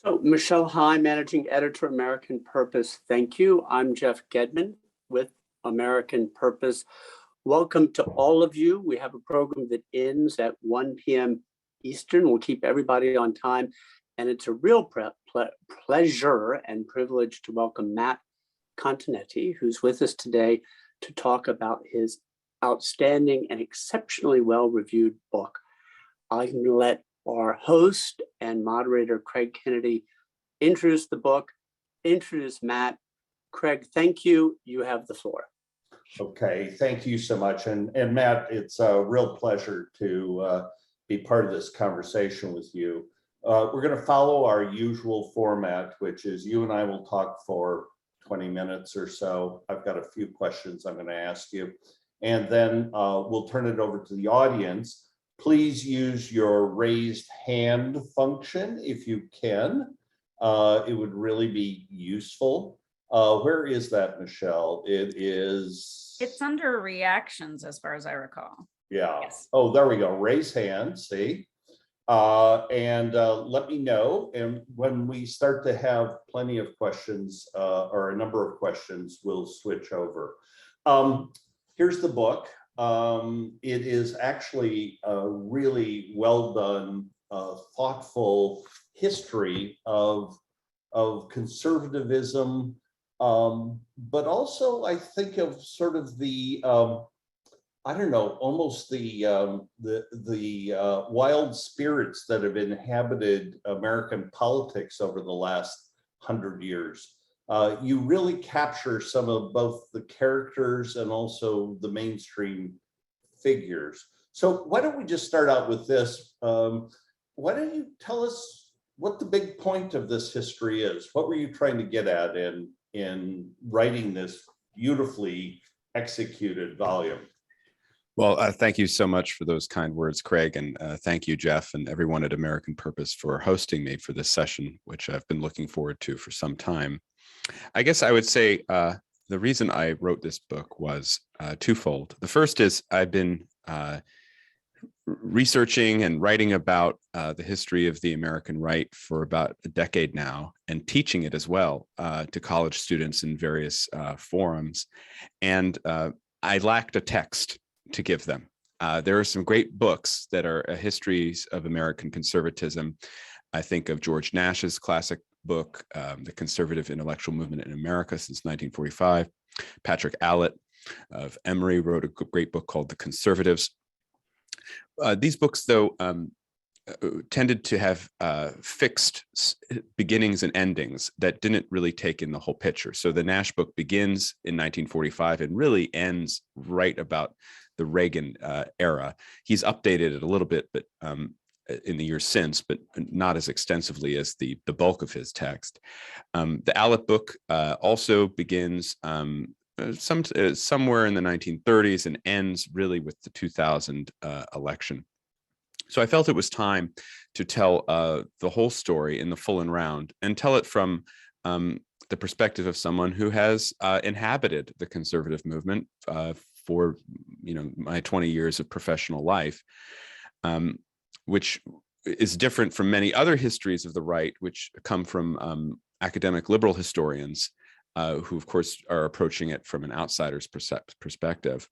So, Michelle High, Managing Editor, American Purpose. Thank you. I'm Jeff Gedman with American Purpose. Welcome to all of you. We have a program that ends at 1 p.m. Eastern. We'll keep everybody on time. And it's a real pleasure and privilege to welcome Matt Continetti, who's with us today to talk about his outstanding and exceptionally well-reviewed book. I'm going to let our host and moderator, Craig Kennedy, introduce the book, introduce Matt. Craig, thank you. You have the floor. Okay, thank you so much. And Matt, it's a real pleasure to be part of this conversation with you. We're going to follow our usual format, which is you and I will talk for 20 minutes or so. I've got a few questions I'm going to ask you, and then we'll turn it over to the audience. Please use your raised hand function if you can. It would really be useful. Where is that, Michelle? It's under reactions, as far as I recall. Yeah. Yes. Oh, there we go. Raise hand, see? And let me know. And when we start to have plenty of questions or a number of questions, we'll switch over. Here's the book. It is actually a really well done, thoughtful history of conservatism, but also I think of sort of the I don't know, almost the wild spirits that have inhabited American politics over the last 100 years. You really capture some of both the characters and also the mainstream figures. So why don't we just start out with this? Why don't you tell us what the big point of this history is? What were you trying to get at in writing this beautifully executed volume? Well, thank you so much for those kind words, Craig, and thank you, Jeff, and everyone at American Purpose for hosting me for this session, which I've been looking forward to for some time. I guess I would say the reason I wrote this book was twofold. The first is I've been researching and writing about the history of the American right for about a decade now, and teaching it as well to college students in various forums. And I lacked a text to give them. There are some great books that are histories of American conservatism. I think of George Nash's classic book, The Conservative Intellectual Movement in America since 1945. Patrick Allett of Emory wrote a great book called The Conservatives. These books, though, tended to have fixed beginnings and endings that didn't really take in the whole picture. So the Nash book begins in 1945 and really ends right about the Reagan era. He's updated it a little bit, but in the years since, but not as extensively as the bulk of his text. The Allett book also begins somewhere in the 1930s and ends really with the 2000 election. So I felt it was time to tell the whole story in the full and round, and tell it from the perspective of someone who has inhabited the conservative movement for my 20 years of professional life, which is different from many other histories of the right, which come from academic liberal historians who, of course, are approaching it from an outsider's perspective.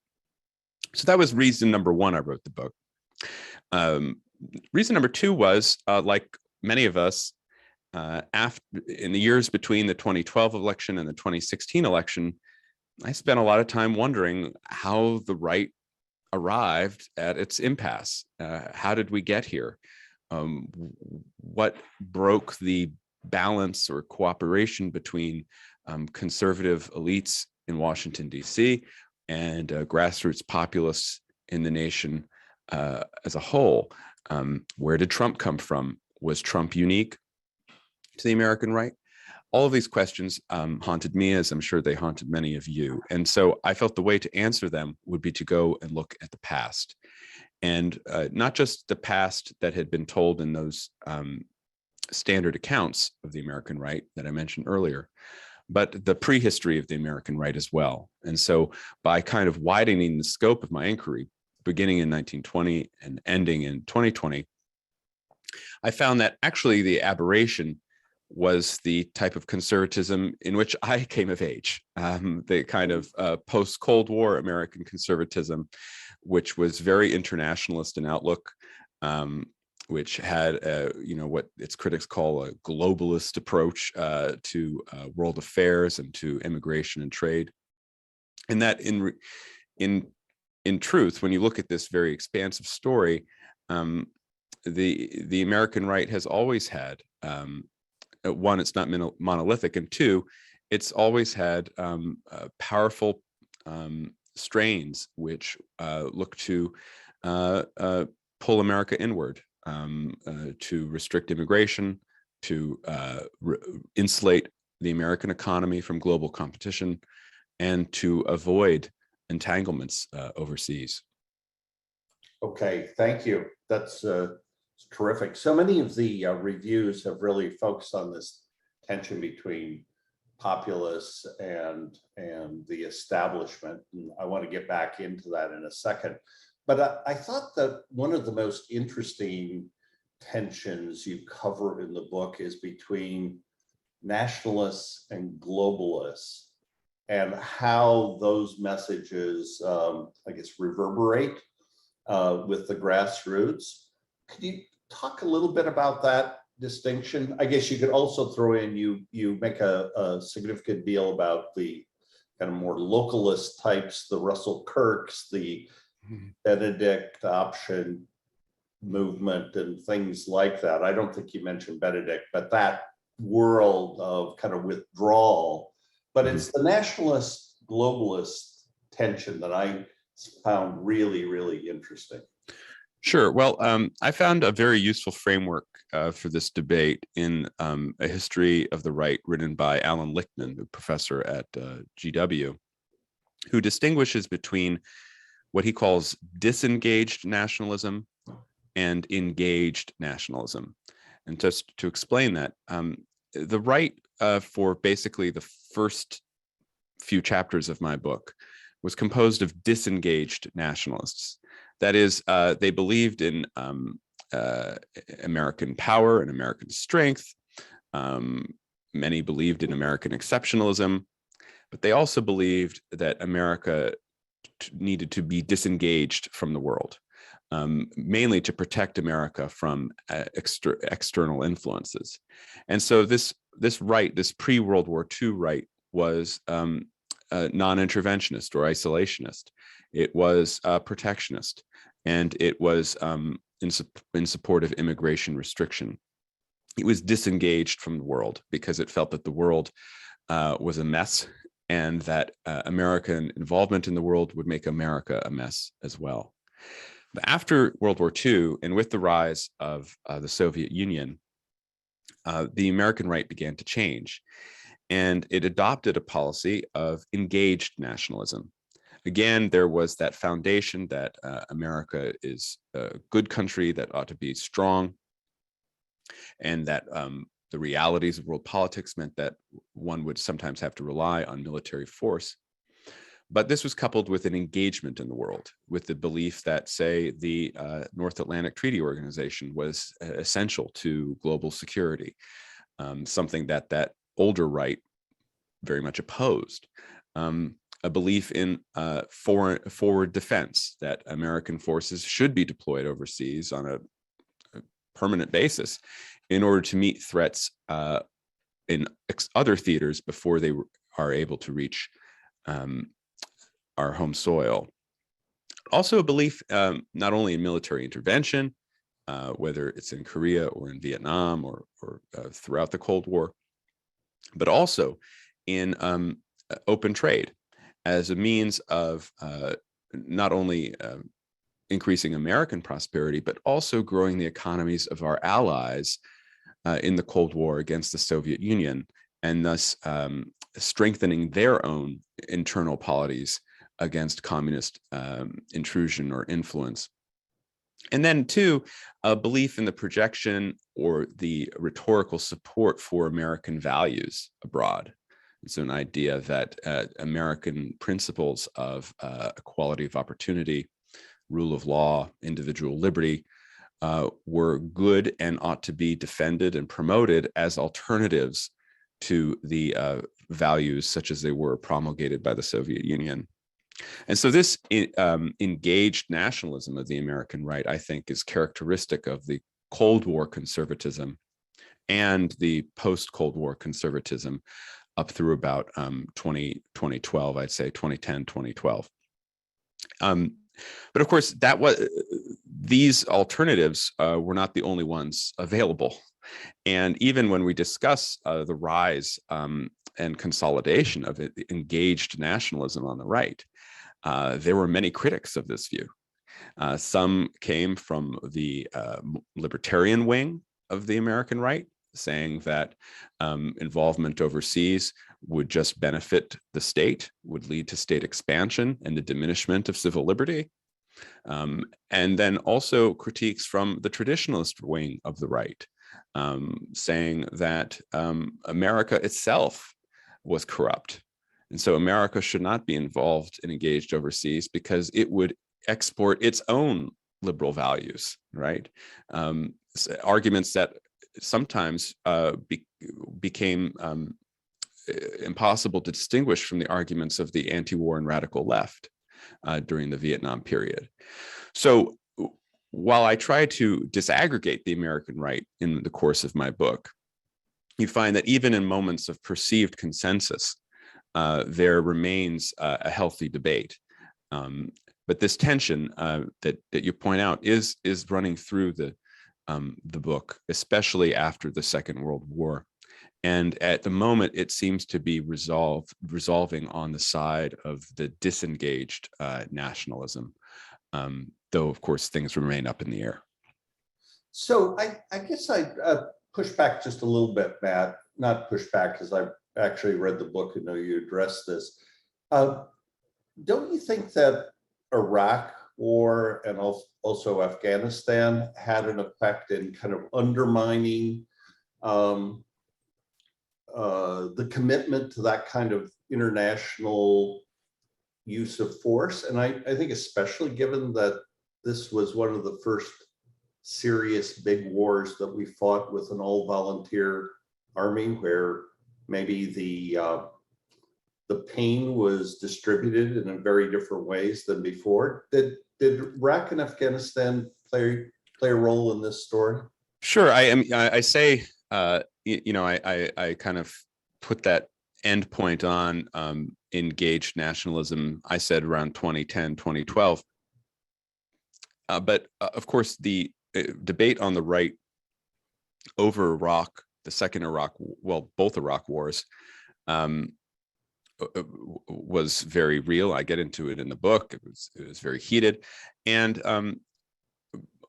So that was reason number one I wrote the book. Reason number two was, like many of us, in the years between the 2012 election and the 2016 election, I spent a lot of time wondering how the right arrived at its impasse. How did we get here? What broke the balance or cooperation between conservative elites in Washington, D.C. and grassroots populists in the nation as a whole? Where did Trump come from? Was Trump unique to the American right? All of these questions haunted me, as I'm sure they haunted many of you. And so I felt the way to answer them would be to go and look at the past. And not just the past that had been told in those standard accounts of the American right that I mentioned earlier, but the prehistory of the American right as well. And so by kind of widening the scope of my inquiry, beginning in 1920 and ending in 2020, I found that actually the aberration was the type of conservatism in which I came of age, the kind of post-Cold War American conservatism, which was very internationalist in outlook, which had, what its critics call a globalist approach to world affairs and to immigration and trade. And that in truth, when you look at this very expansive story, the American right has always had, one, it's not monolithic, and two, it's always had powerful strains which look to pull America inward, to restrict immigration, to insulate the American economy from global competition, and to avoid entanglements overseas. Okay, thank you. That's terrific. So many of the reviews have really focused on this tension between populists and the establishment. And I want to get back into that in a second. But I thought that one of the most interesting tensions you cover in the book is between nationalists and globalists, and how those messages, I guess, reverberate with the grassroots. Could you talk a little bit about that distinction? I guess you could also throw in, you make a significant deal about the kind of more localist types, the Russell Kirks, the Benedict option movement and things like that. I don't think you mentioned Benedict, but that world of kind of withdrawal. But it's the nationalist globalist tension that I found really, really interesting. Sure. Well, I found a very useful framework for this debate in a history of the right written by Alan Lichtman, a professor at GW, who distinguishes between what he calls disengaged nationalism and engaged nationalism. And just to explain that, the right for basically the first few chapters of my book was composed of disengaged nationalists. That is, they believed in American power and American strength. Many believed in American exceptionalism, but they also believed that America needed to be disengaged from the world, mainly to protect America from external influences. And so this right, this pre-World War II right, was non-interventionist or isolationist. It was protectionist, and it was in support of immigration restriction. It was disengaged from the world because it felt that the world was a mess, and that American involvement in the world would make America a mess as well. But after World War II, and with the rise of the Soviet Union, the American right began to change, and it adopted a policy of engaged nationalism. Again, there was that foundation that America is a good country that ought to be strong, and that the realities of world politics meant that one would sometimes have to rely on military force. But this was coupled with an engagement in the world, with the belief that, say, the North Atlantic Treaty Organization was essential to global security, something that older right very much opposed. A belief in forward defense, that American forces should be deployed overseas on a permanent basis in order to meet threats in other theaters before they are able to reach our home soil. Also a belief not only in military intervention, whether it's in Korea or in Vietnam or throughout the Cold War, but also in open trade as a means of not only increasing American prosperity, but also growing the economies of our allies in the Cold War against the Soviet Union, and thus strengthening their own internal polities against communist intrusion or influence. And then two, a belief in the projection or the rhetorical support for American values abroad. It's an idea that American principles of equality of opportunity, rule of law, individual liberty were good and ought to be defended and promoted as alternatives to the values such as they were promulgated by the Soviet Union. And so this engaged nationalism of the American right, I think, is characteristic of the Cold War conservatism and the post-Cold War conservatism up through about 2012, I'd say 2010, 2012. But of course, these alternatives were not the only ones available. And even when we discuss the rise and consolidation of engaged nationalism on the right, there were many critics of this view. Some came from the libertarian wing of the American right, saying that involvement overseas would just benefit the state, would lead to state expansion and the diminishment of civil liberty. And then also critiques from the traditionalist wing of the right, saying that America itself was corrupt. And so America should not be involved and engaged overseas because it would export its own liberal values, right? Arguments that sometimes became impossible to distinguish from the arguments of the anti-war and radical left during the Vietnam period. So while I try to disaggregate the American right in the course of my book, you find that even in moments of perceived consensus, there remains a healthy debate. But this tension that you point out is running through the book, especially after the Second World War. And at the moment, it seems to be resolving on the side of the disengaged nationalism, though, of course, things remain up in the air. So I guess I push back just a little bit, Matt, not push back because I've actually read the book and know you addressed this. Don't you think that Iraq War and also Afghanistan had an effect in kind of undermining the commitment to that kind of international use of force? And I think especially given that this was one of the first serious big wars that we fought with an all-volunteer army, where maybe the pain was distributed in very different ways than before. Did Iraq and Afghanistan play a role in this story? Sure. I say, I kind of put that end point on engaged nationalism, I said around 2010, 2012. But of course, the debate on the right over Iraq, the second Iraq, well, both Iraq wars, was very real. I get into it in the book. It was very heated. And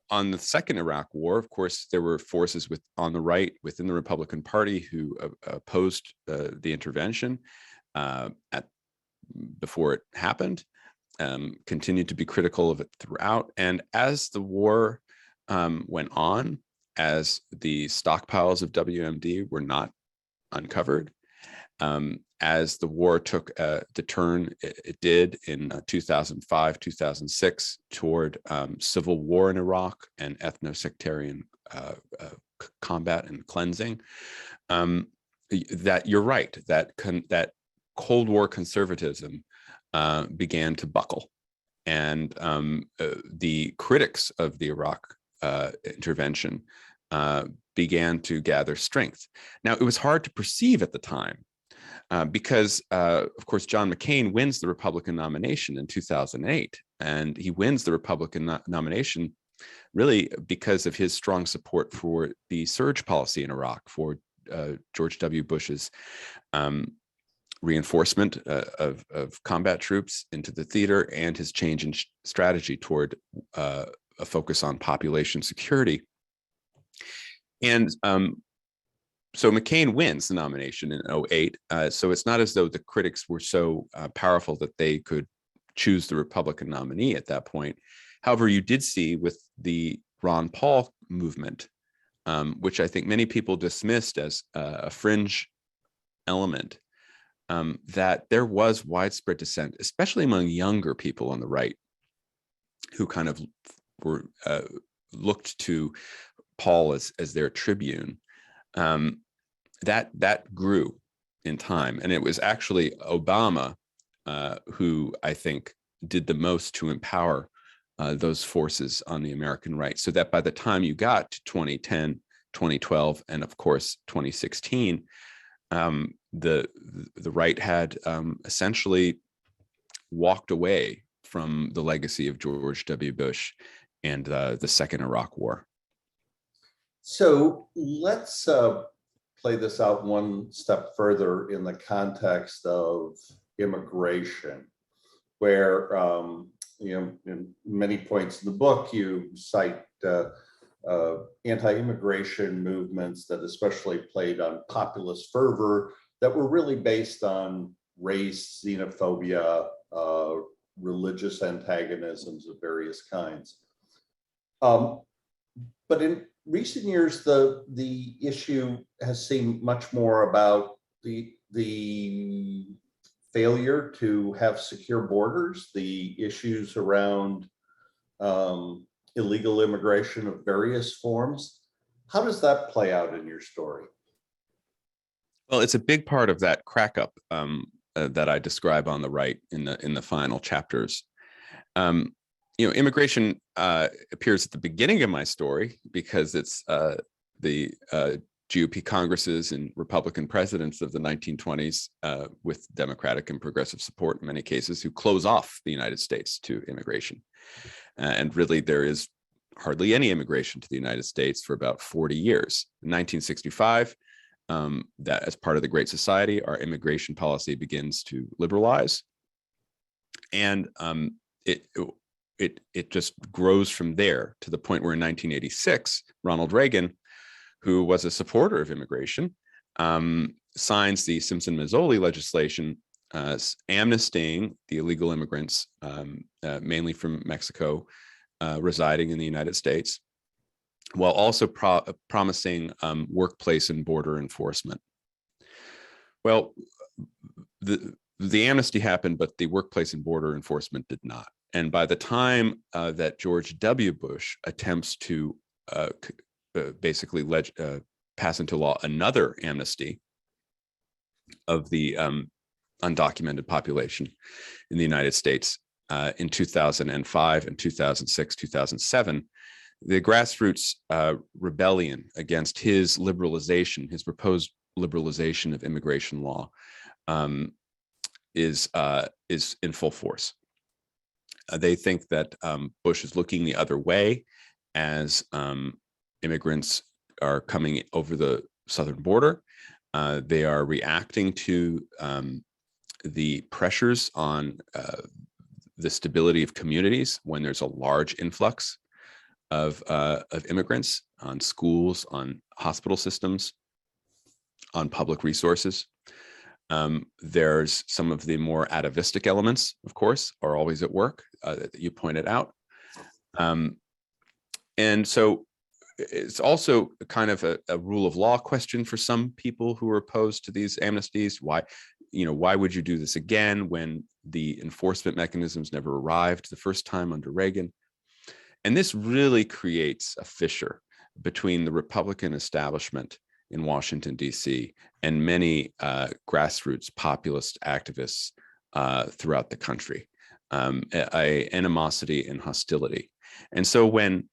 on the second Iraq war, of course, there were forces on the right within the Republican Party who opposed the intervention before it happened, continued to be critical of it throughout. And as the war went on, as the stockpiles of WMD were not uncovered, as the war took the turn it did in 2005, 2006 toward civil war in Iraq and ethno-sectarian combat and cleansing, that you're right, that Cold War conservatism began to buckle. And the critics of the Iraq intervention began to gather strength. Now, it was hard to perceive at the time because, of course, John McCain wins the Republican nomination in 2008, and he wins the Republican nomination really because of his strong support for the surge policy in Iraq, for George W. Bush's reinforcement of combat troops into the theater and his change in strategy toward a focus on population security. And so McCain wins the nomination in 2008. So it's not as though the critics were so powerful that they could choose the Republican nominee at that point. However, you did see with the Ron Paul movement, which I think many people dismissed as a fringe element, that there was widespread dissent, especially among younger people on the right, who kind of were looked to Paul as their tribune, that grew in time. And it was actually Obama who I think did the most to empower those forces on the American right, so that by the time you got to 2010, 2012, and of course 2016, the right had essentially walked away from the legacy of George W. Bush and the Second Iraq War. So let's play this out one step further in the context of immigration, where in many points in the book you cite anti-immigration movements that especially played on populist fervor that were really based on race, xenophobia, religious antagonisms of various kinds. But in recent years, the issue has seemed much more about the failure to have secure borders, the issues around illegal immigration of various forms. How does that play out in your story? Well, it's a big part of that crack up that I describe on the right in the final chapters. Immigration appears at the beginning of my story because it's the GOP Congresses and Republican presidents of the 1920s with Democratic and progressive support in many cases who close off the United States to immigration. And really there is hardly any immigration to the United States for about 40 years. In 1965, that as part of the Great Society, our immigration policy begins to liberalize. And it just grows from there to the point where in 1986, Ronald Reagan, who was a supporter of immigration, signs the Simpson-Mazzoli legislation amnestying the illegal immigrants, mainly from Mexico, residing in the United States, while also promising workplace and border enforcement. Well, the amnesty happened, but the workplace and border enforcement did not. And by the time that George W. Bush attempts to basically pass into law another amnesty of the undocumented population in the United States in 2005 and 2006, 2007, the grassroots rebellion against his liberalization, his proposed liberalization of immigration law, is in full force. They think that Bush is looking the other way as immigrants are coming over the southern border. They are reacting to the pressures on the stability of communities when there's a large influx of immigrants on schools, on hospital systems, on public resources. There's some of the more atavistic elements, of course, are always at work that you pointed out. And so it's also kind of a rule of law question for some people who are opposed to these amnesties. Why would you do this again when the enforcement mechanisms never arrived the first time under Reagan? And this really creates a fissure between the Republican establishment in Washington, D.C., and many grassroots populist activists throughout the country, animosity and hostility. And so when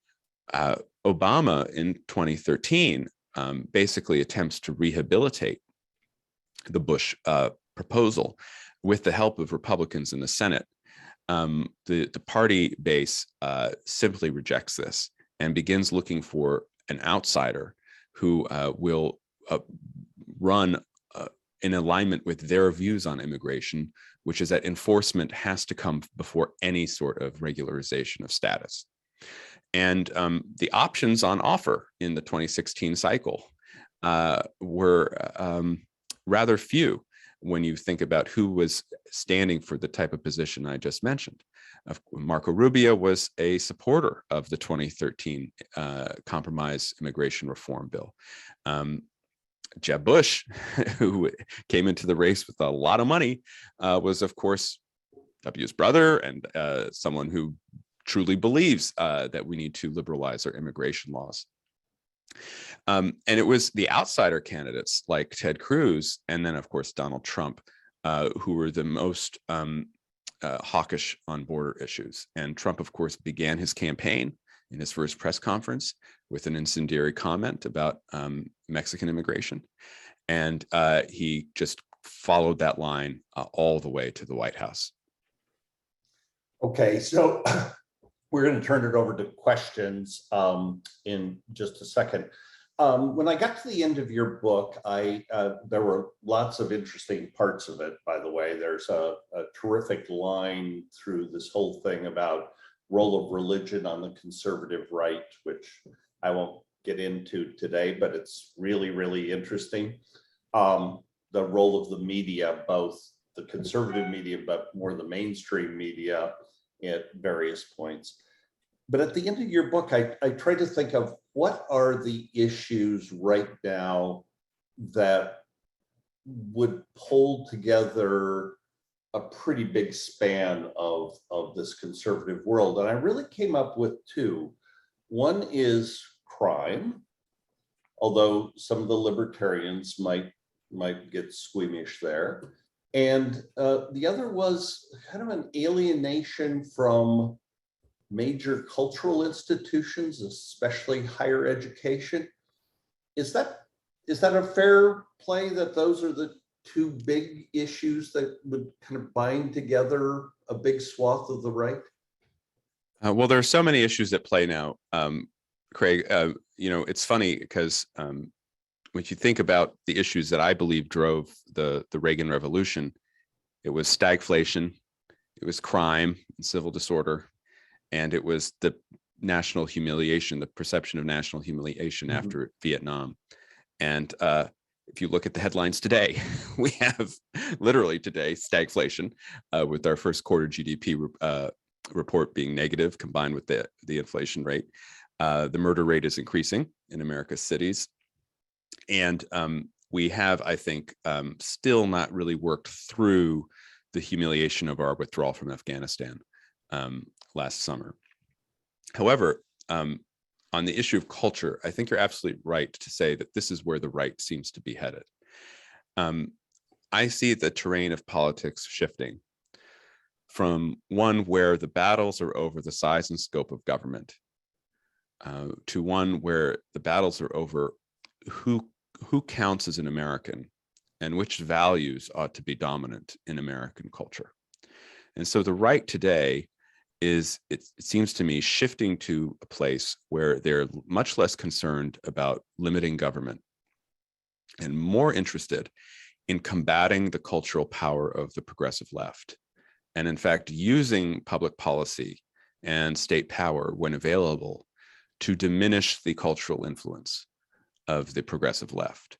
Obama in 2013 basically attempts to rehabilitate the Bush proposal with the help of Republicans in the Senate, the party base simply rejects this and begins looking for an outsider who will run in alignment with their views on immigration, which is that enforcement has to come before any sort of regularization of status. And the options on offer in the 2016 cycle were rather few when you think about who was standing for the type of position I just mentioned. Marco Rubio was a supporter of the 2013 compromise immigration reform bill. Jeb Bush, who came into the race with a lot of money, was, of course, W's brother and someone who truly believes that we need to liberalize our immigration laws. And it was the outsider candidates like Ted Cruz and then, of course, Donald Trump, who were the most hawkish on border issues. And Trump, of course, began his campaign in his first press conference with an incendiary comment about Mexican immigration. And he just followed that line all the way to the White House. Okay, so we're going to turn it over to questions in just a second. When I got to the end of your book, there were lots of interesting parts of it, by the way. There's a terrific line through this whole thing about role of religion on the conservative right, which I won't get into today, but it's really, really interesting. The role of the media, both the conservative media, but more the mainstream media at various points. But at the end of your book, I tried to think of what are the issues right now that would hold together a pretty big span of this conservative world. And I really came up with two. One is crime, although some of the libertarians might get squeamish there. And the other was kind of an alienation from major cultural institutions, especially higher education. Is that a fair play that those are the two big issues that would kind of bind together a big swath of the right? Well, there are so many issues at play now, Craig. It's funny because when you think about the issues that I believe drove the Reagan Revolution, it was stagflation, it was crime and civil disorder, and it was the national humiliation, the perception of national humiliation after Vietnam. And if you look at the headlines today, we have literally today stagflation with our first quarter GDP report being negative combined with the inflation rate. The murder rate is increasing in America's cities. And we have, I think, still not really worked through the humiliation of our withdrawal from Afghanistan last summer. However, on the issue of culture, I think you're absolutely right to say that this is where the right seems to be headed. I see the terrain of politics shifting from one where the battles are over the size and scope of government to one where the battles are over who counts as an American and which values ought to be dominant in American culture. And so the right today is, it seems to me, shifting to a place where they're much less concerned about limiting government and more interested in combating the cultural power of the progressive left. And in fact, using public policy and state power when available to diminish the cultural influence of the progressive left.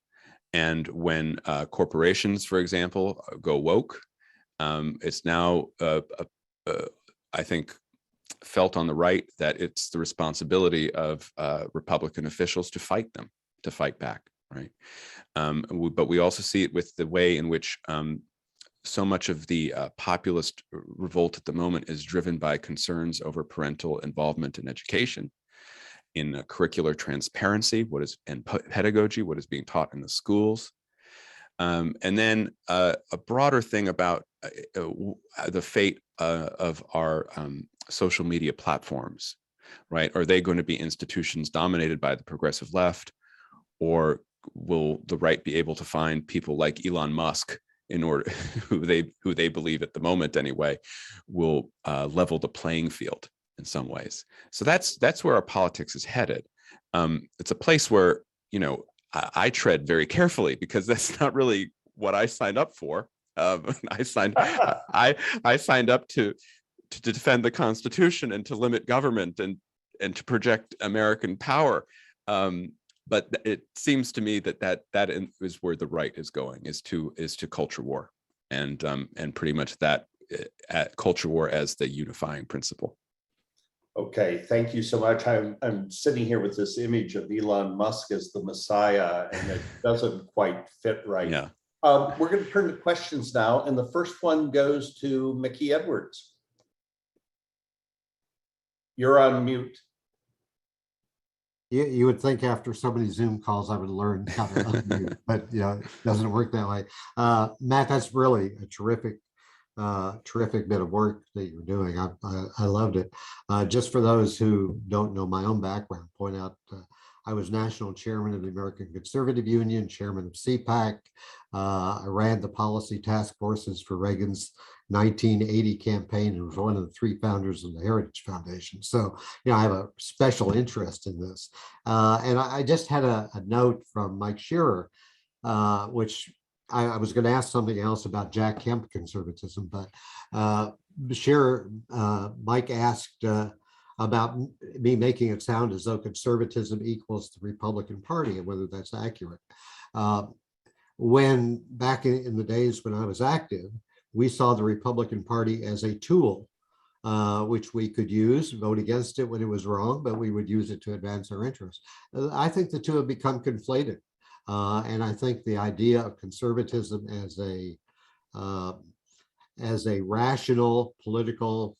And when corporations, for example, go woke, it's now, I think, felt on the right that it's the responsibility of Republican officials to fight them, to fight back, right? But we also see it with the way in which so much of the populist revolt at the moment is driven by concerns over parental involvement in education, in curricular transparency, and pedagogy, what is being taught in the schools. And then a broader thing about the fate of our social media platforms, right? Are they going to be institutions dominated by the progressive left, or will the right be able to find people like Elon Musk in order who they believe at the moment anyway will level the playing field in some ways? So that's where our politics is headed. It's a place where, I tread very carefully because that's not really what I signed up for. I signed up to defend the Constitution and to limit government and to project American power. But it seems to me that is where the right is going, is to culture war, and pretty much that culture war as the unifying principle. Okay, thank you so much. I'm sitting here with this image of Elon Musk as the Messiah, and it doesn't quite fit right. Yeah. We're going to turn to questions now, and the first one goes to Mickey Edwards. You're on mute. You would think after so many Zoom calls, I would learn how to unmute, but it doesn't work that way. Matt, that's really a terrific bit of work that you're doing. I loved it. Just for those who don't know my own background, point out I was national chairman of the American Conservative Union, chairman of CPAC. I ran the policy task forces for Reagan's 1980 campaign and was one of the 3 founders of the Heritage Foundation. So, I have a special interest in this. And I just had a note from Mike Shearer, which I was going to ask something else about Jack Kemp conservatism, but Mike asked about me making it sound as though conservatism equals the Republican Party and whether that's accurate. When back in the days when I was active, we saw the Republican Party as a tool, which we could use, vote against it when it was wrong, but we would use it to advance our interests. I think the two have become conflated. And I think the idea of conservatism as a rational political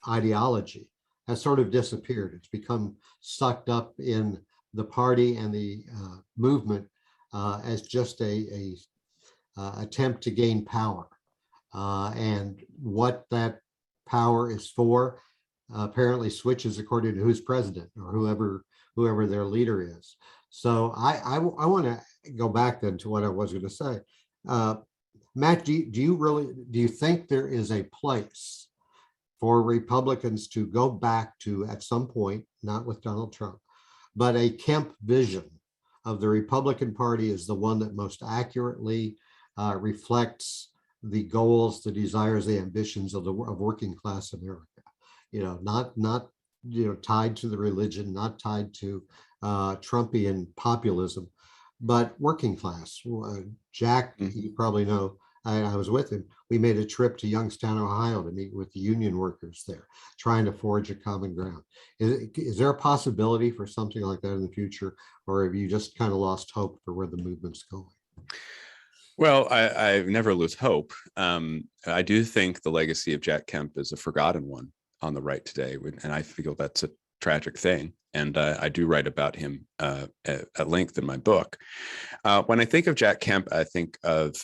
ideology has sort of disappeared. It's become sucked up in the party and the movement as just a attempt to gain power. And what that power is for apparently switches according to who's president or whoever their leader is. So I want to go back then to what I was going to say. Matt, do you think there is a place for Republicans to go back to at some point, not with Donald Trump, but a Kemp vision of the Republican Party as the one that most accurately reflects the goals, the desires, the ambitions of working class America? Not tied to the religion, not tied to Trumpian populism, but working class. Jack, you probably know, I was with him. We made a trip to Youngstown, Ohio to meet with the union workers there, trying to forge a common ground. Is there a possibility for something like that in the future, or have you just kind of lost hope for where the movement's going? Well, I never lose hope. I do think the legacy of Jack Kemp is a forgotten one on the right today, and I feel that's a tragic thing. And I do write about him at length in my book. When I think of Jack Kemp, I think of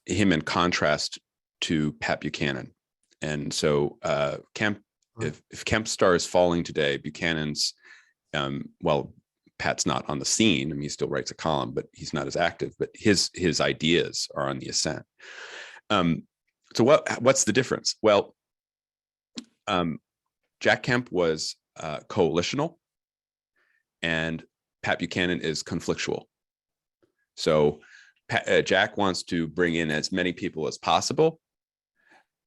him in contrast to Pat Buchanan. And so Kemp, if Kemp's star is falling today, Buchanan's, well, Pat's not on the scene. I mean, he still writes a column, but he's not as active, but his ideas are on the ascent. So what's the difference? Well, Jack Kemp was coalitional and Pat Buchanan is conflictual. So Jack wants to bring in as many people as possible.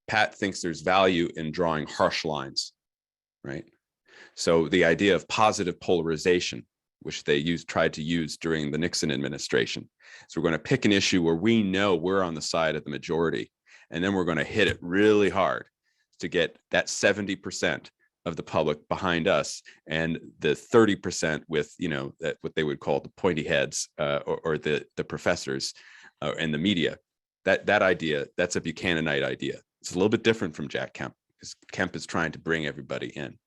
Pat thinks there's value in drawing harsh lines, right? So the idea of positive polarization, which they tried to use during the Nixon administration. So we're going to pick an issue where we know we're on the side of the majority, and then we're going to hit it really hard to get that 70% of the public behind us and the 30% with, that what they would call the pointy heads or the professors and the media. That idea, that's a Buchananite idea. It's a little bit different from Jack Kemp, because Kemp is trying to bring everybody in.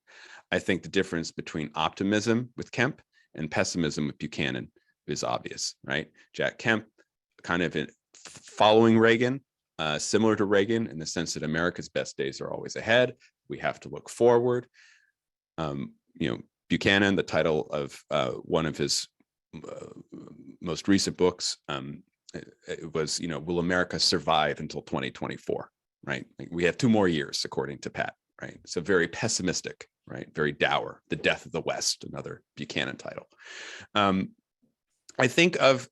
I think the difference between optimism with Kemp and pessimism with Buchanan is obvious, right? Jack Kemp kind of following Reagan, similar to Reagan in the sense that America's best days are always ahead. We have to look forward. Buchanan, the title of one of his most recent books, it was, will America survive until 2024, right? Like, we have 2 more years, according to Pat, right? So very pessimistic, right? Very dour. The Death of the West, another Buchanan title. I think of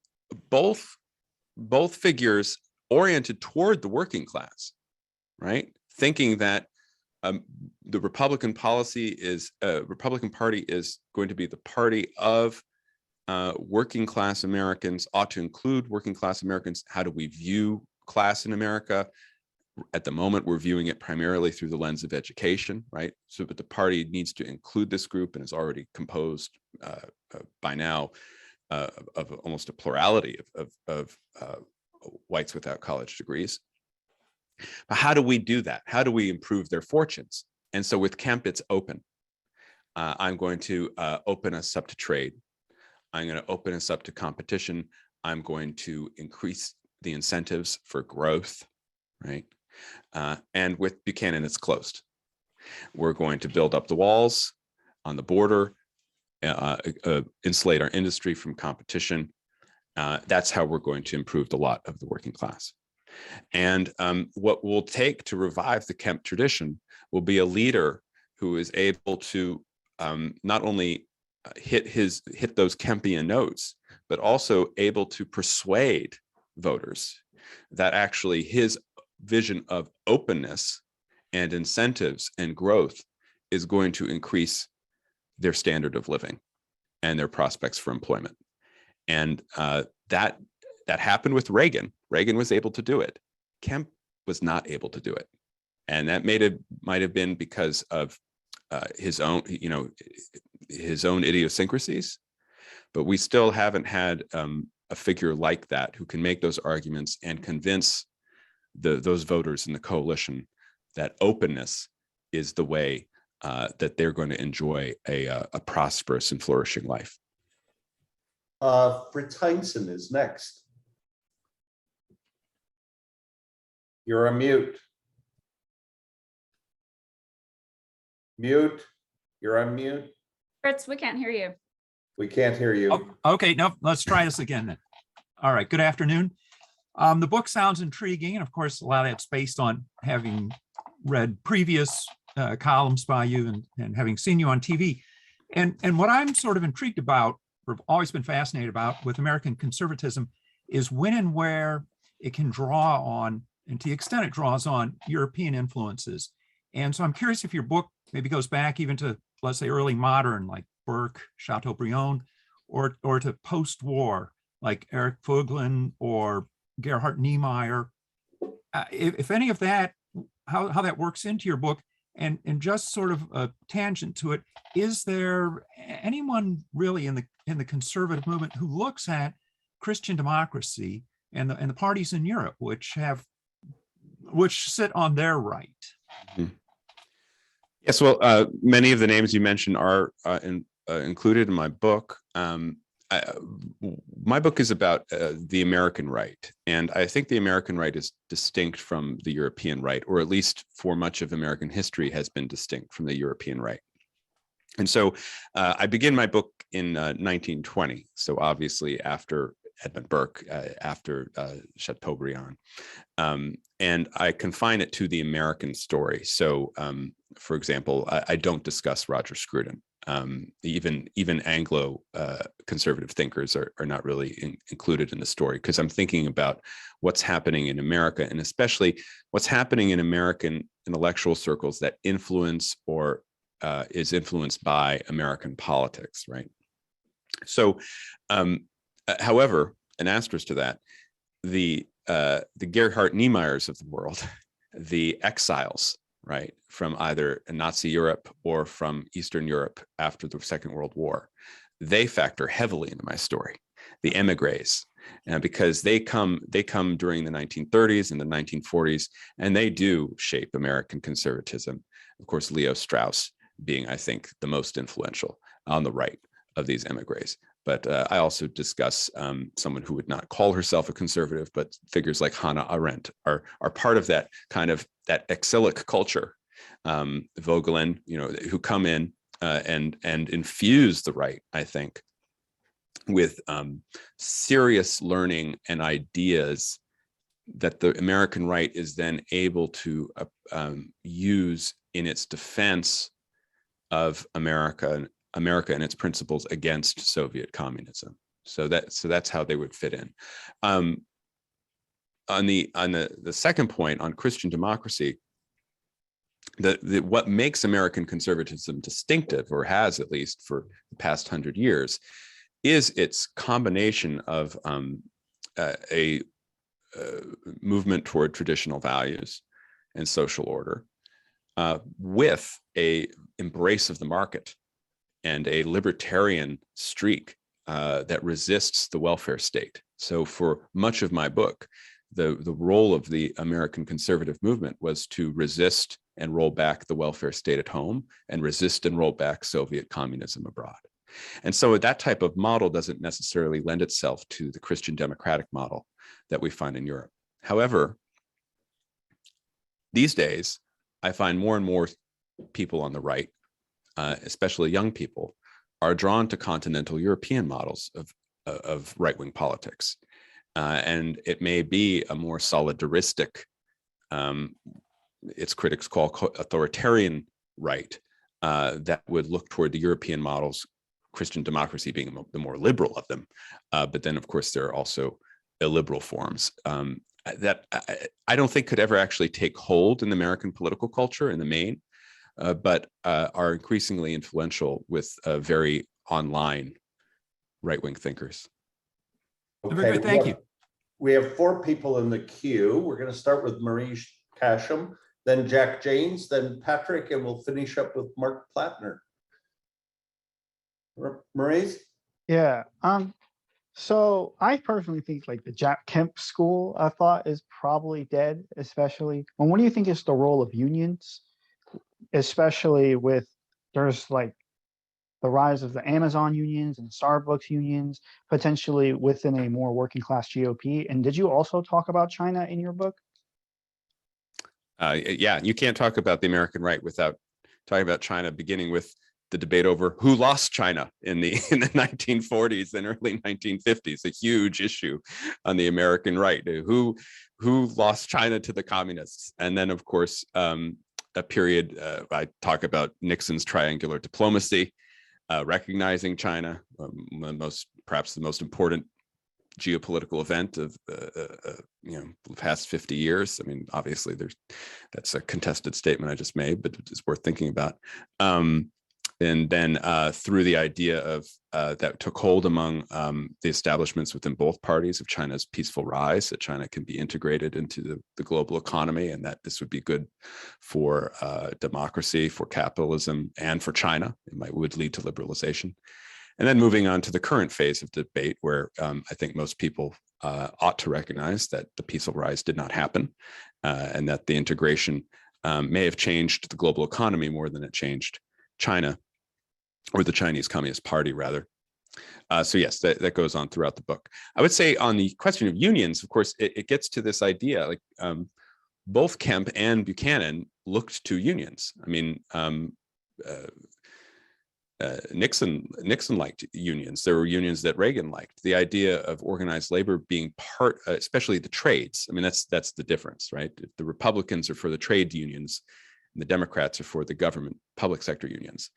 both figures oriented toward the working class, right? Thinking that the Republican Party is going to be the party of working class Americans, ought to include working class Americans. How do we view class in America? At the moment, we're viewing it primarily through the lens of education, right? So, but the party needs to include this group and is already composed by now of almost a plurality of whites without college degrees. But how do we do that? How do we improve their fortunes? And so with Kemp, it's open. I'm going to open us up to trade. I'm going to open us up to competition. I'm going to increase the incentives for growth, right? And with Buchanan, it's closed. We're going to build up the walls on the border, insulate our industry from competition. That's how we're going to improve the lot of the working class. And what we'll take to revive the Kemp tradition will be a leader who is able to not only hit those Kempian notes, but also able to persuade voters that actually his vision of openness and incentives and growth is going to increase their standard of living and their prospects for employment. And that happened with Reagan. Reagan was able to do it. Kemp was not able to do it. And that might have been because of his own idiosyncrasies, but we still haven't had a figure like that who can make those arguments and convince those voters in the coalition that openness is the way that they're going to enjoy a prosperous and flourishing life. Fritz Heinzen is next. You're on mute. Mute. You're on mute. Fritz, we can't hear you. We can't hear you. Oh, okay, no, let's try this again then. All right, good afternoon. The book sounds intriguing, and of course, a lot of it's based on having read previous columns by you and having seen you on TV. And what I'm sort of intrigued about, or always been fascinated about with American conservatism, is when and where it can draw on, and to the extent it draws on, European influences. And so I'm curious if your book maybe goes back even to, let's say, early modern, like Burke, Chateaubriand, or to post-war, like Eric Voegelin or Gerhard Niemeyer. If any of that, how that works into your book, and just sort of a tangent to it, is there anyone really in the conservative movement who looks at Christian democracy and the parties in Europe which sit on their right? Mm-hmm. Yes, well, many of the names you mentioned are included in my book. My book is about the American right, and I think the American right is distinct from the European right, or at least for much of American history has been distinct from the European right. And so I begin my book in 1920, so obviously after Edmund Burke, after Chateaubriand, and I confine it to the American story. So, for example, I don't discuss Roger Scruton. Even Anglo conservative thinkers are not really included in the story, because I'm thinking about what's happening in America, and especially what's happening in American intellectual circles that influence or is influenced by American politics, right? So, however, an asterisk to that, the Gerhard Niemeyers of the world, the exiles, right, from either Nazi Europe or from Eastern Europe after the Second World War, they factor heavily into my story. The emigres, because they come during the 1930s and the 1940s, and they do shape American conservatism. Of course, Leo Strauss being, I think, the most influential on the right of these emigres. But I also discuss someone who would not call herself a conservative, but figures like Hannah Arendt are part of that kind of that exilic culture. Voegelin, who come in and infuse the right, I think, with serious learning and ideas that the American right is then able to use in its defense of America and its principles against Soviet communism. So that's how they would fit in. On the second point on Christian democracy, what makes American conservatism distinctive, or has at least for the past 100 years, is its combination of a movement toward traditional values and social order with a embrace of the market and a libertarian streak that resists the welfare state. So for much of my book, the role of the American conservative movement was to resist and roll back the welfare state at home and resist and roll back Soviet communism abroad. And so that type of model doesn't necessarily lend itself to the Christian democratic model that we find in Europe. However, these days, I find more and more people on the right, especially young people, are drawn to continental European models of right-wing politics. And it may be a more solidaristic, its critics call authoritarian right, that would look toward the European models, Christian democracy being the more liberal of them. But then, of course, there are also illiberal forms that I don't think could ever actually take hold in the American political culture in the main, but are increasingly influential with very online right-wing thinkers. Very good, thank you. We have 4 people in the queue. We're going to start with Marie Casham, then Jack Janes, then Patrick, and we'll finish up with Mark Plattner. Maurice? Yeah. So I personally think like the Jack Kemp school of thought is probably dead, especially. And what do you think is the role of unions, especially with there's like the rise of the Amazon unions and Starbucks unions, potentially within a more working class GOP? And did you also talk about China in your book? Yeah, you can't talk about the American right without talking about China, beginning with the debate over who lost China in the 1940s and early 1950s, a huge issue on the American right. Who lost China to the communists? And then, of course, a period I talk about Nixon's triangular diplomacy, recognizing China, perhaps the most important geopolitical event of the past 50 years. I mean, obviously, that's a contested statement I just made, but it's worth thinking about. And then through the idea of that took hold among the establishments within both parties of China's peaceful rise, that China can be integrated into the global economy, and that this would be good for democracy, for capitalism, and for China. Would lead to liberalization. And then moving on to the current phase of debate, where I think most people ought to recognize that the peaceful rise did not happen, and that the integration may have changed the global economy more than it changed China, or the Chinese Communist Party, rather. So yes, that goes on throughout the book. I would say on the question of unions, of course, it gets to this idea, like both Kemp and Buchanan looked to unions. I mean, Nixon liked unions. There were unions that Reagan liked. The idea of organized labor being part, especially the trades. I mean, that's the difference, right? The Republicans are for the trade unions, and the Democrats are for the government public sector unions.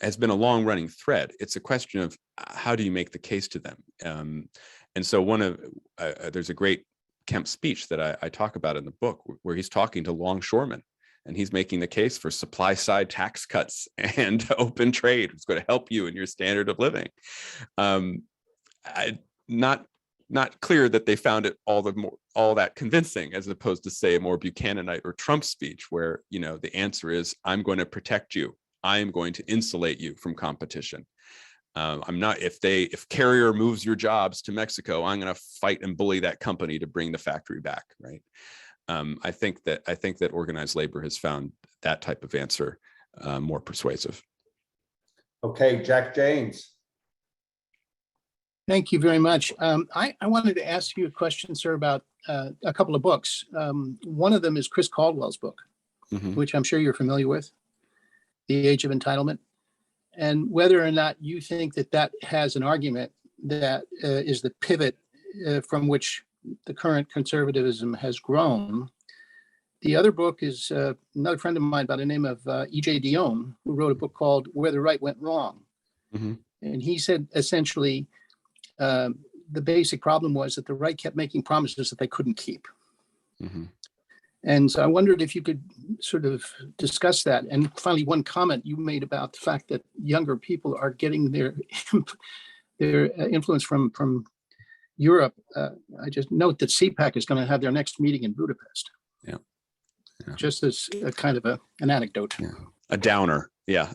Has been a long running thread. It's a question of how do you make the case to them? And so there's a great Kemp speech that I talk about in the book where he's talking to longshoremen, and he's making the case for supply side tax cuts and open trade. It's going to help you in your standard of living. Not clear that they found it all that convincing, as opposed to, say, a more Buchananite or Trump speech where, the answer is, I'm going to protect you. I am going to insulate you from competition. I'm not, if Carrier moves your jobs to Mexico, I'm going to fight and bully that company to bring the factory back, right? I think that organized labor has found that type of answer more persuasive. Okay, Jack Janes. Thank you very much. I wanted to ask you a question, sir, about a couple of books. One of them is Chris Caldwell's book, which I'm sure you're familiar with, The Age of Entitlement, and whether or not you think that has an argument that is the pivot from which the current conservatism has grown. The other book is another friend of mine by the name of E.J. Dionne, who wrote a book called Where the Right Went Wrong. And he said, essentially, the basic problem was that the right kept making promises that they couldn't keep. And so I wondered if you could sort of discuss that. And finally, one comment you made about the fact that younger people are getting their influence from Europe. I just note that CPAC is going to have their next meeting in Budapest. Yeah. Just as a kind of an anecdote. Yeah. A downer. Yeah.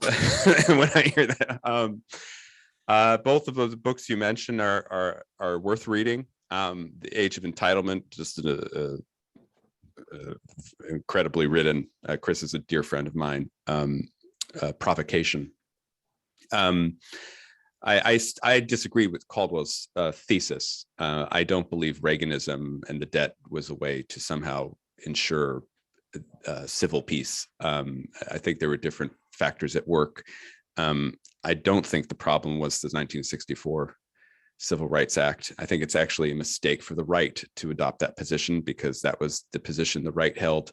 When I hear that. Both of those books you mentioned are worth reading. The Age of Entitlement, just incredibly written, Chris is a dear friend of mine, provocation. I disagree with Caldwell's thesis. I don't believe Reaganism and the debt was a way to somehow ensure civil peace. I think there were different factors at work. I don't think the problem was the 1964 Civil Rights Act. I think it's actually a mistake for the right to adopt that position, because that was the position the right held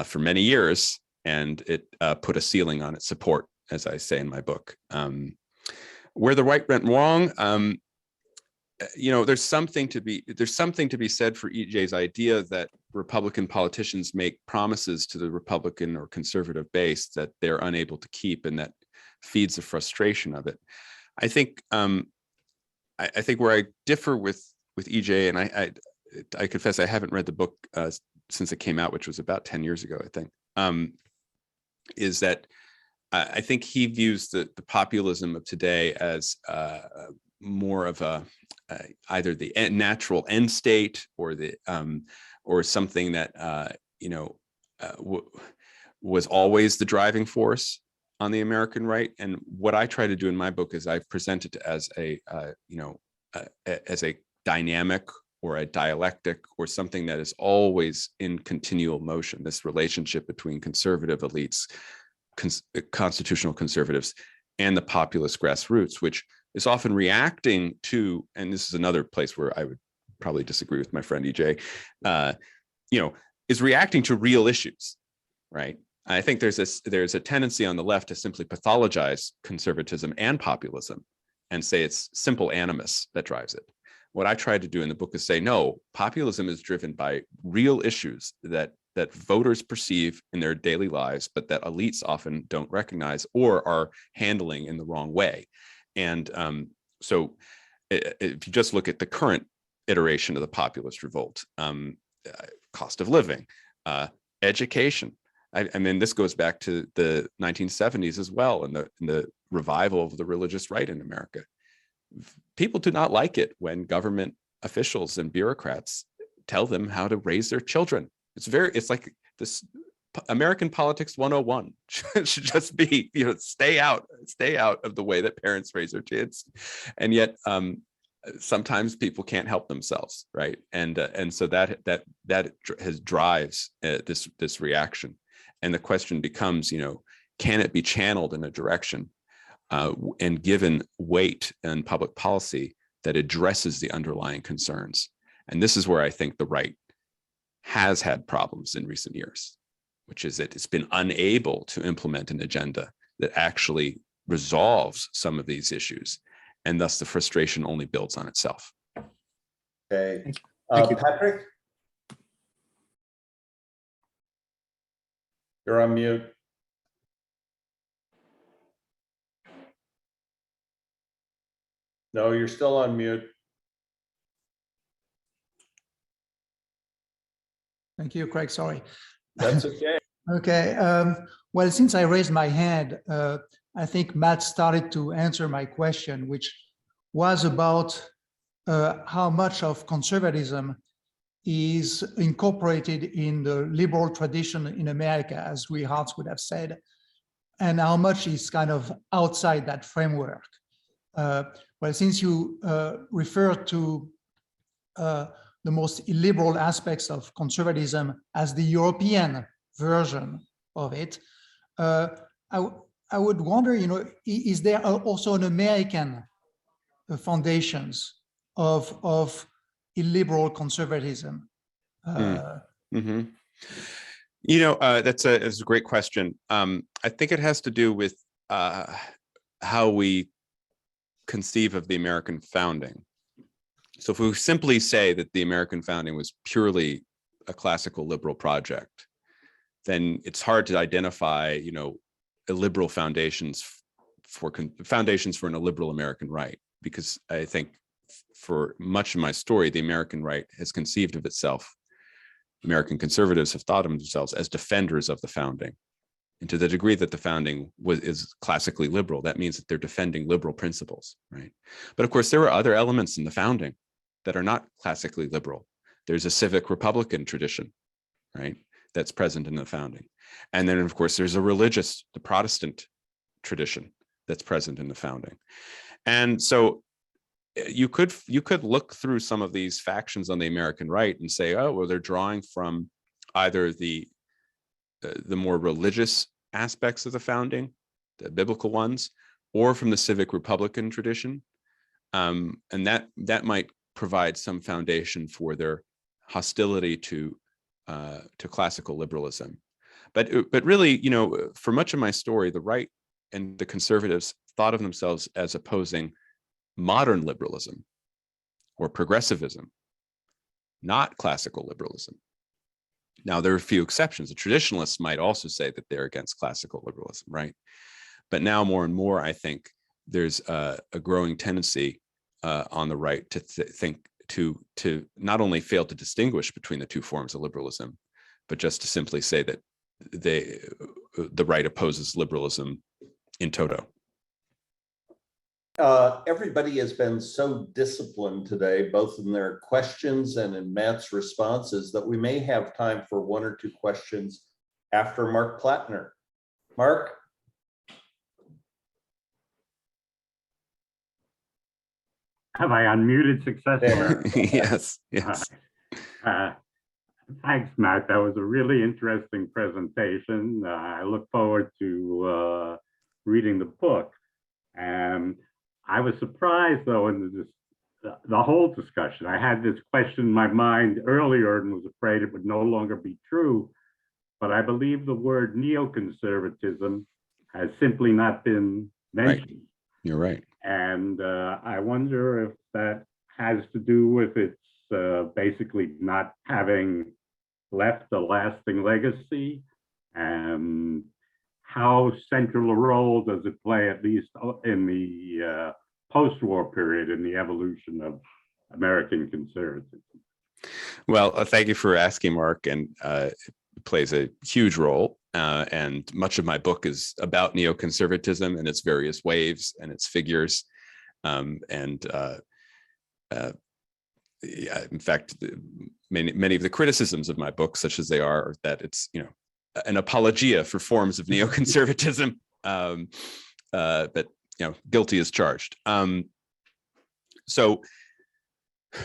for many years, and it put a ceiling on its support, as I say in my book. Where the right went wrong, there's something to be said for EJ's idea that Republican politicians make promises to the Republican or conservative base that they're unable to keep, and that feeds the frustration of it. I think where I differ with EJ, and I confess I haven't read the book since it came out, which was about 10 years ago, I think, is that I think he views the populism of today as more of either the natural end state, or or something that was always the driving force on the American right. And what I try to do in my book is I present it as as a dynamic or a dialectic, or something that is always in continual motion. This relationship between conservative elites, constitutional conservatives, and the populist grassroots, which is often reacting to, and this is another place where I would probably disagree with my friend EJ, is reacting to real issues, right? I think there's a tendency on the left to simply pathologize conservatism and populism and say it's simple animus that drives it. What I try to do in the book is say, no, populism is driven by real issues that voters perceive in their daily lives, but that elites often don't recognize or are handling in the wrong way. And so if you just look at the current iteration of the populist revolt, cost of living, education. I mean, this goes back to the 1970s as well, and the revival of the religious right in America. People do not like it when government officials and bureaucrats tell them how to raise their children. It's like this American politics 101 should just be, stay out of the way that parents raise their kids. And yet sometimes people can't help themselves, right? And so that drives this reaction. And the question becomes, can it be channeled in a direction and given weight in public policy that addresses the underlying concerns? And this is where I think the right has had problems in recent years, which is that it's been unable to implement an agenda that actually resolves some of these issues. And thus the frustration only builds on itself. Okay. Thank you. Patrick? You're on mute. No, you're still on mute. Thank you, Craig. Sorry. That's okay. Okay. Well, since I raised my hand, I think Matt started to answer my question, which was about how much of conservatism is incorporated in the liberal tradition in America, as we Hartz would have said, and how much is kind of outside that framework. Well, since you referred to the most illiberal aspects of conservatism as the European version of it, I would wonder, is there also an American foundations of illiberal conservatism? Mm-hmm. That's a great question. I think it has to do with how we conceive of the American founding. So if we simply say that the American founding was purely a classical liberal project, then it's hard to identify, illiberal foundations for an illiberal American right, because I think for much of my story, the American right has conceived of itself. American conservatives have thought of themselves as defenders of the founding. And to the degree that the founding is classically liberal, that means that they're defending liberal principles, right? But of course, there were other elements in the founding that are not classically liberal. There's a civic Republican tradition, right? That's present in the founding. And then, of course, there's the Protestant tradition that's present in the founding. And so you could look through some of these factions on the American right and say, oh, well, they're drawing from either the more religious aspects of the founding, the biblical ones, or from the civic republican tradition. And that might provide some foundation for their hostility to classical liberalism. But really, for much of my story, the right and the conservatives thought of themselves as opposing modern liberalism or progressivism, not classical liberalism. Now, there are a few exceptions. The traditionalists might also say that they're against classical liberalism, right? But now more and more, I think there's a growing tendency on the right to think to not only fail to distinguish between the two forms of liberalism, but just to simply say that the right opposes liberalism in toto. Everybody has been so disciplined today, both in their questions and in Matt's responses, that we may have time for one or two questions after Mark Plattner. Mark? Have I unmuted successfully? Yes. Thanks, Matt. That was a really interesting presentation. I look forward to reading the book. I was surprised, though, in the whole discussion. I had this question in my mind earlier and was afraid it would no longer be true. But I believe the word neoconservatism has simply not been mentioned. Right. You're right. And I wonder if that has to do with its basically not having left a lasting legacy. And how central a role does it play, at least in the post-war period, in the evolution of American conservatism? Well, thank you for asking, Mark. And it plays a huge role. And much of my book is about neoconservatism and its various waves and its figures. In fact, many of the criticisms of my book, such as they are that it's an apologia for forms of neoconservatism, but guilty as charged. So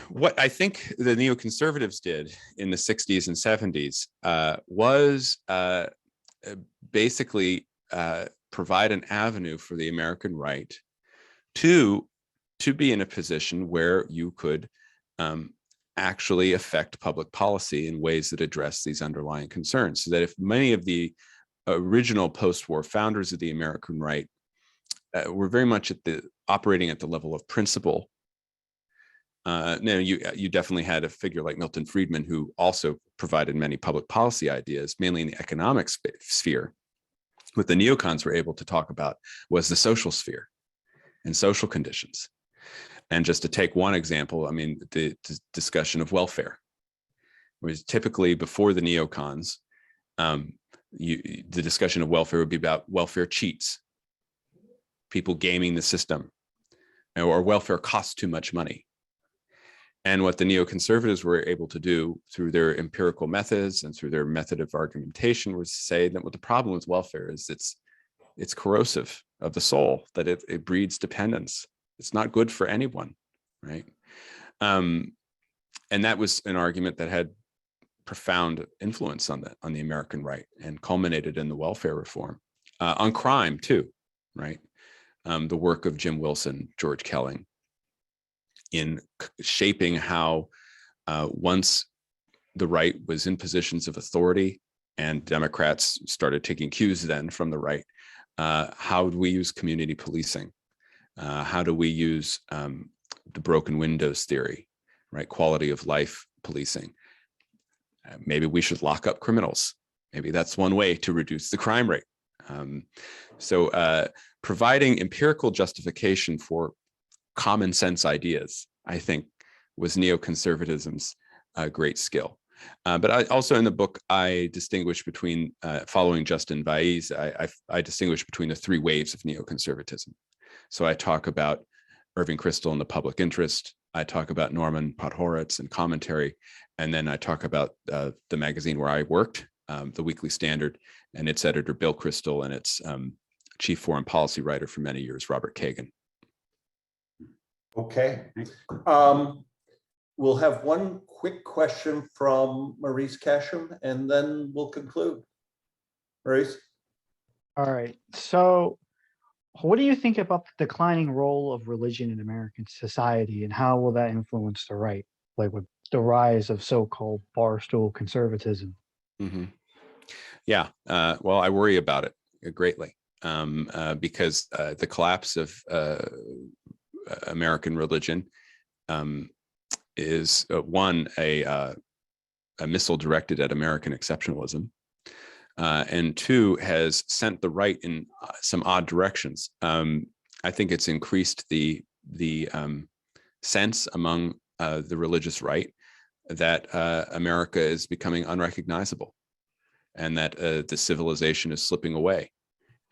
what I think the neoconservatives did in the 60s and 70s was basically provide an avenue for the American right to be in a position where you could actually affect public policy in ways that address these underlying concerns. So that if many of the original post-war founders of the American right were very much operating at the level of principle, you definitely had a figure like Milton Friedman, who also provided many public policy ideas, mainly in the economic sphere. What the neocons were able to talk about was the social sphere and social conditions. And just to take one example, I mean, the discussion of welfare was typically before the neocons. The discussion of welfare would be about welfare cheats, people gaming the system, or welfare costs too much money. And what the neoconservatives were able to do through their empirical methods and through their method of argumentation was to say that what the problem with welfare is it's corrosive of the soul, that it breeds dependence. It's not good for anyone, right? And that was an argument that had profound influence on the American right and culminated in the welfare reform. On crime too, right? The work of Jim Wilson, George Kelling, in shaping how once the right was in positions of authority and Democrats started taking cues then from the right, how do we use community policing? How do we use the broken windows theory, right? Quality of life policing. Maybe we should lock up criminals. Maybe that's one way to reduce the crime rate. So providing empirical justification for common sense ideas, I think, was neoconservatism's great skill. But also in the book, I distinguish between, following Justin Vaiz, I distinguish between the three waves of neoconservatism. So I talk about Irving Kristol and the public interest, I talk about Norman Podhoretz and commentary, and then I talk about the magazine where I worked, the Weekly Standard, and its editor, Bill Kristol, and its chief foreign policy writer for many years, Robert Kagan. Okay. We'll have one quick question from Maurice Casham, and then we'll conclude. Maurice? All right. So what do you think about the declining role of religion in American society, and how will that influence the right, like with the rise of so-called barstool conservatism? Mm-hmm. Yeah, well, I worry about it greatly because the collapse of American religion is one, a missile directed at American exceptionalism, and two, has sent the right in some odd directions. I think it's increased the sense among the religious right that America is becoming unrecognizable, and that the civilization is slipping away,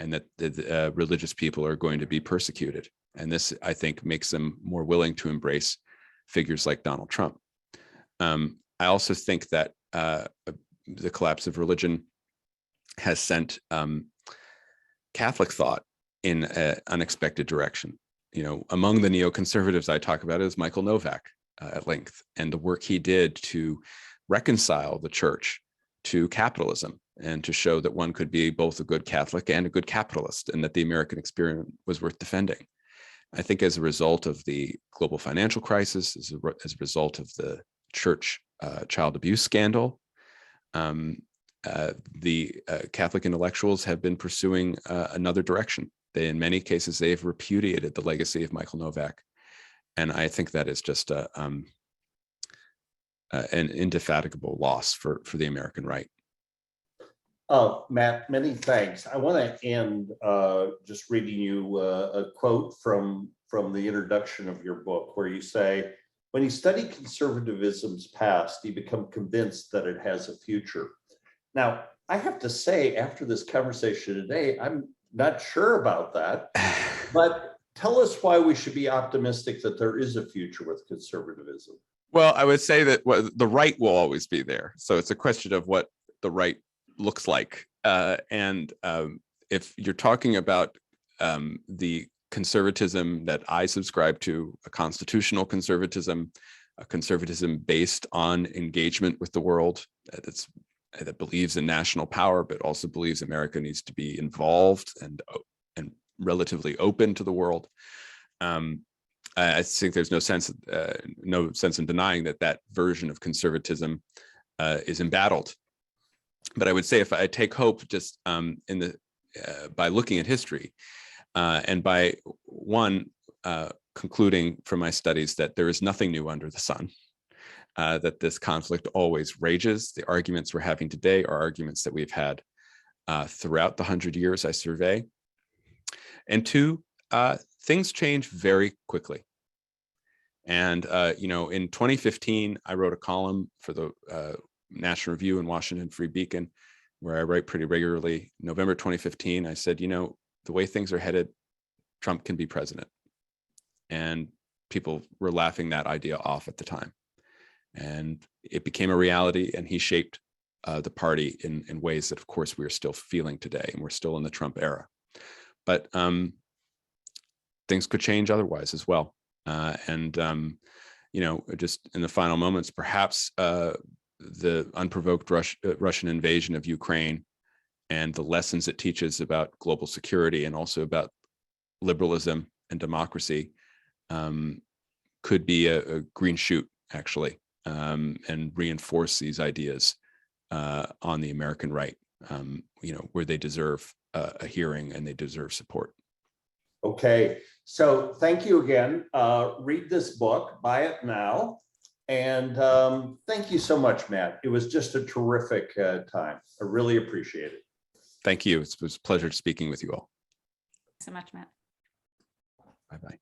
and that the religious people are going to be persecuted. And this, I think, makes them more willing to embrace figures like Donald Trump. I also think that the collapse of religion has sent Catholic thought in an unexpected direction. You know, among the neoconservatives I talk about is Michael Novak at length, and the work he did to reconcile the church to capitalism and to show that one could be both a good Catholic and a good capitalist, and that the American experiment was worth defending. I think as a result of the global financial crisis, as a result of the church child abuse scandal, the Catholic intellectuals have been pursuing another direction. In many cases, they've repudiated the legacy of Michael Novak. And I think that is just an indefatigable loss for the American right. Matt, many thanks. I want to end just reading you a quote from the introduction of your book, where you say, "When you study conservatism's past, you become convinced that it has a future." Now, I have to say, after this conversation today, I'm not sure about that, but tell us why we should be optimistic that there is a future with conservatism. Well, I would say that the right will always be there. So it's a question of what the right looks like. And if you're talking about the conservatism that I subscribe to, a constitutional conservatism, a conservatism based on engagement with the world, that believes in national power, but also believes America needs to be involved and relatively open to the world. I think there's no sense in denying that version of conservatism is embattled. But I would say, if I take hope just by looking at history, and by concluding from my studies that there is nothing new under the sun, that this conflict always rages. The arguments we're having today are arguments that we've had throughout the 100 years I survey. And two, things change very quickly. And in 2015, I wrote a column for the National Review and Washington Free Beacon, where I write pretty regularly. November 2015, I said, the way things are headed, Trump can be president. And people were laughing that idea off at the time. And it became a reality, and he shaped the party in ways that, of course, we're still feeling today, and we're still in the Trump era. But things could change otherwise as well. Just in the final moments, perhaps the unprovoked Russian invasion of Ukraine and the lessons it teaches about global security and also about liberalism and democracy could be a green shoot, actually, and reinforce these ideas on the American right, where they deserve a hearing and they deserve support. Okay, so thank you again. Read this book, buy it now. And thank you so much, Matt. It was just a terrific time. I really appreciate it. Thank you. It was a pleasure speaking with you all. Thanks so much, Matt. Bye-bye.